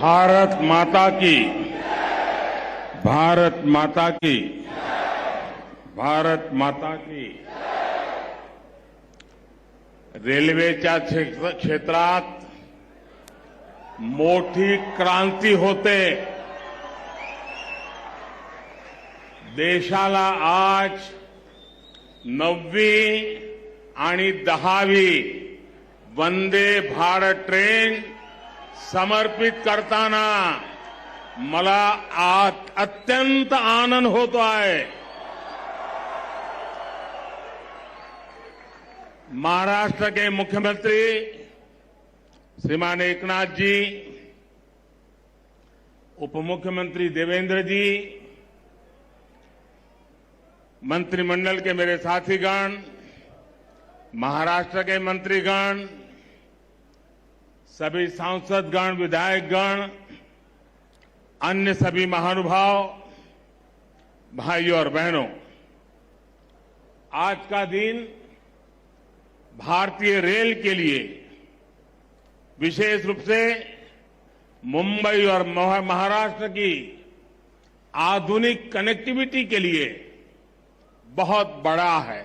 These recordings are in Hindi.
भारत माता की, भारत माता की, भारत माता की. रेल्वेच्या क्षेत्रात मोठी क्रांती होते. देशाला आज 9वी आणि 10वी वंदे भारत ट्रेन समर्पित करताना मला अत्यंत आनंद होतो आहे. महाराष्ट्र के मुख्यमंत्री श्रीमान एकनाथ जी, उप मुख्यमंत्री देवेंद्र जी, मंत्रिमंडल के मेरे साथीगण, महाराष्ट्र के मंत्रीगण, सभी सांसदगण, विधायकगण, अन्य सभी महानुभाव, भाइयों और बहनों, आज का दिन भारतीय रेल के लिए, विशेष रूप से मुंबई और महाराष्ट्र की आधुनिक कनेक्टिविटी के लिए बहुत बड़ा है.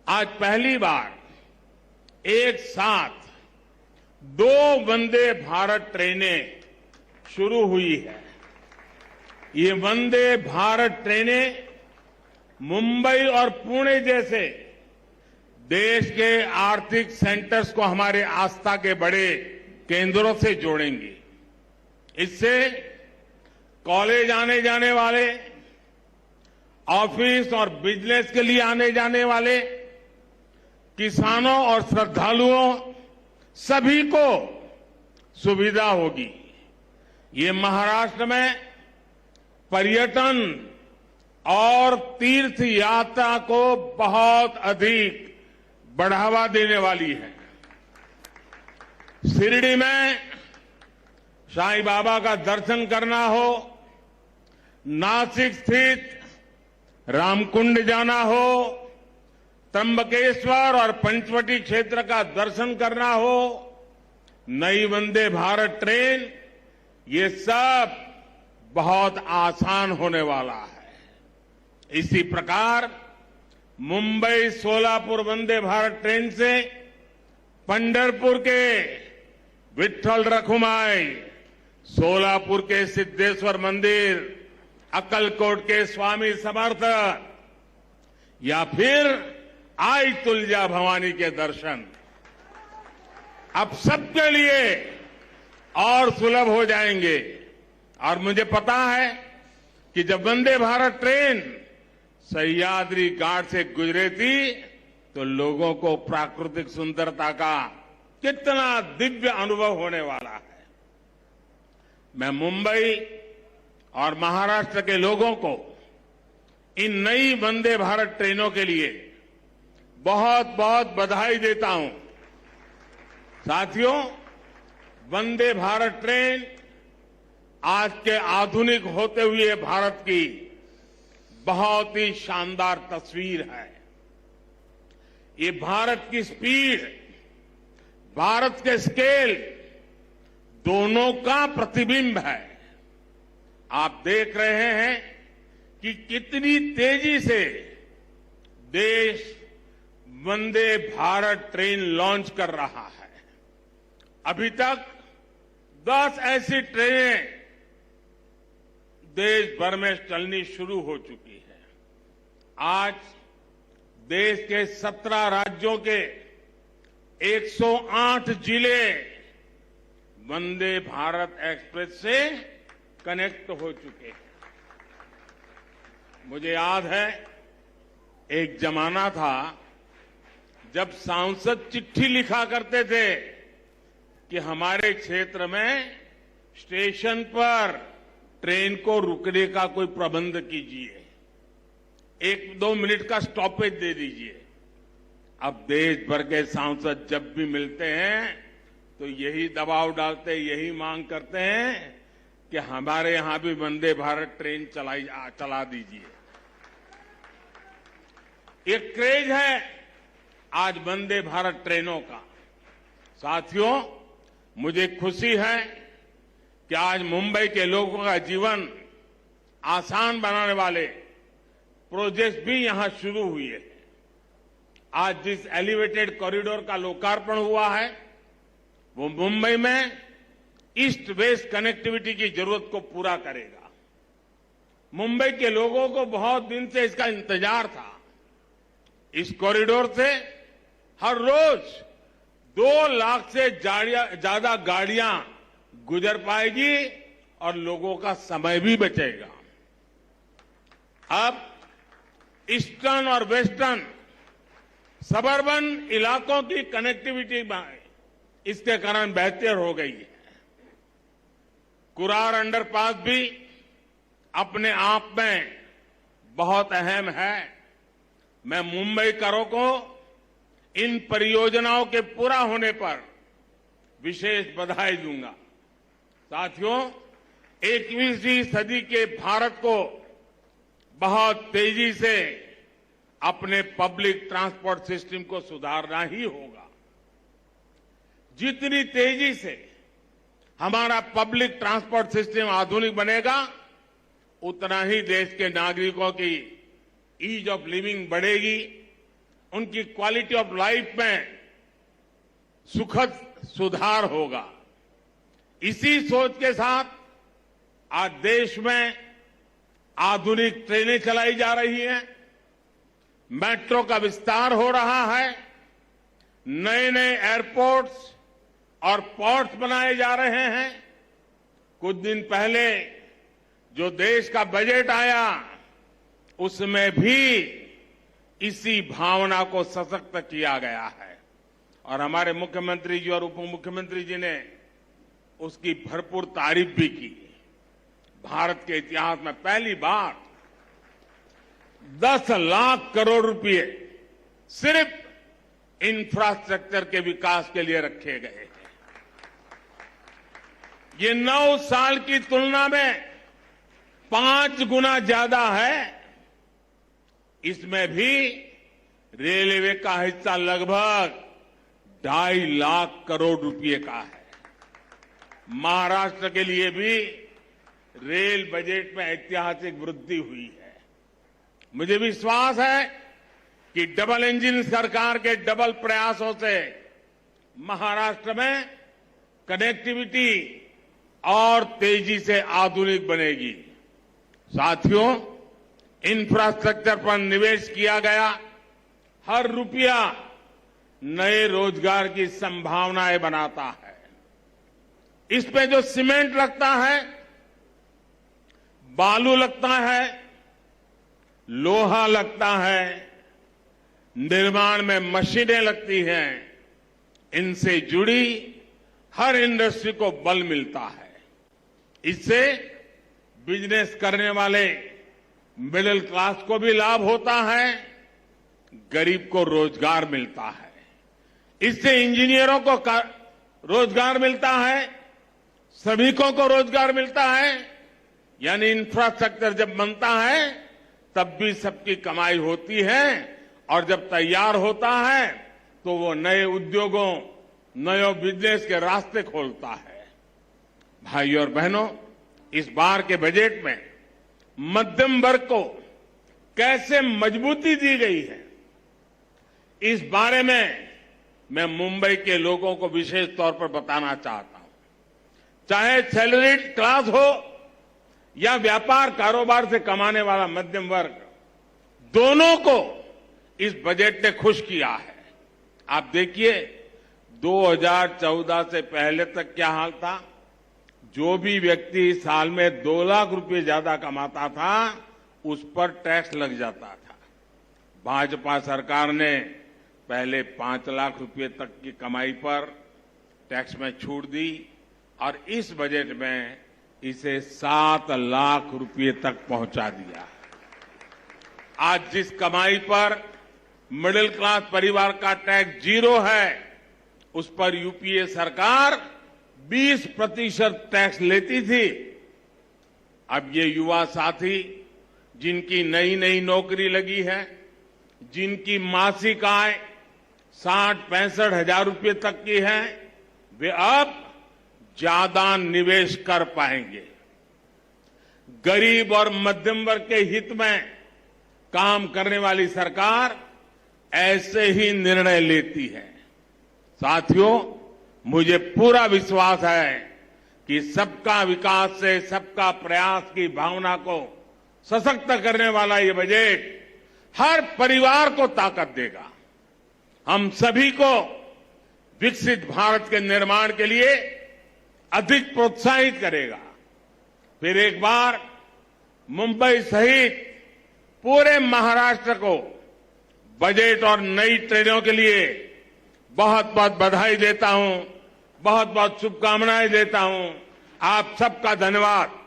आज पहली बार एक साथ 2 वंदे भारत ट्रेनें शुरू हुई है. ये वंदे भारत ट्रेनें मुंबई और पुणे जैसे देश के आर्थिक सेंटर्स को हमारे आस्था के बड़े केंद्रों से जोड़ेंगी. इससे कॉलेज आने जाने वाले, ऑफिस और बिजनेस के लिए आने जाने वाले, किसानों और श्रद्धालुओं सभी को सुविधा होगी. ये महाराष्ट्र में पर्यटन और तीर्थ यात्रा को बहुत अधिक बढ़ावा देने वाली है. शिरडी में साईं बाबा का दर्शन करना हो, नासिक स्थित रामकुंड जाना हो, त्र्यंबकेश्वर और पंचवटी क्षेत्र का दर्शन करना हो, नई वंदे भारत ट्रेन, ये सब बहुत आसान होने वाला है. इसी प्रकार मुंबई सोलापुर वंदे भारत ट्रेन से पंढरपुर के विठ्ठल रखुमाई, सोलापुर के सिद्धेश्वर मंदिर, अक्कलकोट के स्वामी समर्थ या फिर आई तुलजा भवानी के दर्शन अब सबके लिए और सुलभ हो जाएंगे. और मुझे पता है कि जब वंदे भारत ट्रेन सह्याद्री घाट से गुजरे थी तो लोगों को प्राकृतिक सुंदरता का कितना दिव्य अनुभव होने वाला है. मैं मुंबई और महाराष्ट्र के लोगों को इन नई वंदे भारत ट्रेनों के लिए बहुत बहुत बधाई देता हूं. साथियों, वंदे भारत ट्रेन आज के आधुनिक होते हुए भारत की बहुत ही शानदार तस्वीर है. ये भारत की स्पीड, भारत के स्केल दोनों का प्रतिबिंब है. आप देख रहे हैं कि कितनी तेजी से देश वंदे भारत ट्रेन लॉन्च कर रहा है. अभी तक 10 ऐसी ट्रेनें देश भर में चलनी शुरू हो चुकी है. आज देश के 17 राज्यों के 108 जिले वंदे भारत एक्सप्रेस से कनेक्ट हो चुके हैं. मुझे याद है, एक जमाना था जब सांसद चिट्ठी लिखा करते थे कि हमारे क्षेत्र में स्टेशन पर ट्रेन को रुकने का कोई प्रबंध कीजिए, 1-2 मिनट का स्टॉपेज दे दीजिए. अब देश भर के सांसद जब भी मिलते हैं तो यही दबाव डालते, यही मांग करते हैं कि हमारे यहां भी वंदे भारत ट्रेन चला दीजिए. ये क्रेज है आज वंदे भारत ट्रेनों का. साथियों, मुझे खुशी है कि आज मुंबई के लोगों का जीवन आसान बनाने वाले प्रोजेक्ट भी यहां शुरू हुए हैं। आज जिस एलिवेटेड कॉरिडोर का लोकार्पण हुआ है वो मुंबई में ईस्ट वेस्ट कनेक्टिविटी की जरूरत को पूरा करेगा। मुंबई के लोगों को बहुत दिन से इसका इंतजार था। इस कॉरिडोर से हर रोज 2 लाख से ज्यादा गाड़ियां गुजर पाएगी और लोगों का समय भी बचेगा। अब ईस्टर्न और वेस्टर्न सबर्बन इलाकों की कनेक्टिविटी इसके कारण बेहतर हो गई है। कुरार अंडरपास भी अपने आप में बहुत अहम है। मैं मुंबईकरों को इन परियोजनाओं के पूरा होने पर विशेष बधाई दूंगा। साथियों, 21वीं सदी के भारत को बहुत तेजी से अपने पब्लिक ट्रांसपोर्ट सिस्टम को सुधारना ही होगा। जितनी तेजी से हमारा पब्लिक ट्रांसपोर्ट सिस्टम आधुनिक बनेगा उतना ही देश के नागरिकों की ईज ऑफ लिविंग बढ़ेगी, उनकी क्वालिटी ऑफ लाइफ में सुखद सुधार होगा। इसी सोच के साथ आज देश में आधुनिक ट्रेनें चलाई जा रही हैं, मेट्रो का विस्तार हो रहा है, नए नए एयरपोर्ट्स और पोर्ट्स बनाए जा रहे हैं। कुछ दिन पहले जो देश का बजट आया उसमें भी इसी भावना को सशक्त किया गया है और हमारे मुख्यमंत्री जी और उप मुख्यमंत्री जी ने उसकी भरपूर तारीफ भी की। भारत के इतिहास में पहली बार 10 लाख करोड़ रुपए सिर्फ इंफ्रास्ट्रक्चर के विकास के लिए रखे गए हैं। ये 9 साल की तुलना में 5 गुना ज्यादा है। इसमें भी रेलवे का हिस्सा लगभग 2.5 लाख करोड़ रुपए का है। महाराष्ट्र के लिए भी रेल बजट में ऐतिहासिक वृद्धि हुई है। मुझे विश्वास है कि डबल इंजन सरकार के डबल प्रयासों से महाराष्ट्र में कनेक्टिविटी और तेजी से आधुनिक बनेगी। साथियों, इंफ्रास्ट्रक्चर पर निवेश किया गया हर रुपया नए रोजगार की संभावनाएं बनाता है। इसमें जो सीमेंट लगता है, बालू लगता है, लोहा लगता है, निर्माण में मशीनें लगती हैं, इनसे जुड़ी हर इंडस्ट्री को बल मिलता है। इससे बिजनेस करने वाले मिडिल क्लास को भी लाभ होता है, गरीब को रोजगार मिलता है। इससे इंजीनियरों को रोजगार मिलता है, श्रमिकों को रोजगार मिलता है। यानी इंफ्रास्ट्रक्चर जब बनता है तब भी सबकी कमाई होती है और जब तैयार होता है तो वो नए उद्योगों, नए बिजनेस के रास्ते खोलता है। भाइयों और बहनों, इस बार के बजट में मध्यम वर्ग को कैसे मजबूती दी गई है, इस बारे में मैं मुंबई के लोगों को विशेष तौर पर बताना चाहता हूं। चाहे सैलरीड क्लास हो या व्यापार कारोबार से कमाने वाला मध्यम वर्ग, दोनों को इस बजट ने खुश किया है। आप देखिए 2014 से पहले तक क्या हाल था। जो भी व्यक्ति साल में 2 लाख रुपए ज्यादा कमाता था उस पर टैक्स लग जाता था। भाजपा सरकार ने पहले 5 लाख रुपए तक की कमाई पर टैक्स में छूट दी और इस बजट में इसे 7 लाख रुपए तक पहुंचा दिया। आज जिस कमाई पर मिडिल क्लास परिवार का टैक्स 0 है, उस पर यूपीए सरकार 20% टैक्स लेती थी। अब ये युवा साथी जिनकी नई नई नौकरी लगी है, जिनकी मासिक आय 60-65 हजार रुपए तक की है, वे अब ज्यादा निवेश कर पाएंगे। गरीब और मध्यम वर्ग के हित में काम करने वाली सरकार ऐसे ही निर्णय लेती है। साथियों, मुझे पूरा विश्वास है कि सबका विकास से सबका प्रयास की भावना को सशक्त करने वाला ये बजट हर परिवार को ताकत देगा, हम सभी को विकसित भारत के निर्माण के लिए अधिक प्रोत्साहित करेगा। फिर एक बार मुंबई सहित पूरे महाराष्ट्र को बजट और नई ट्रेनों के लिए बहुत बहुत बधाई देता हूं, बहुत बहुत शुभकामनाएं देता हूं। आप सबका धन्यवाद।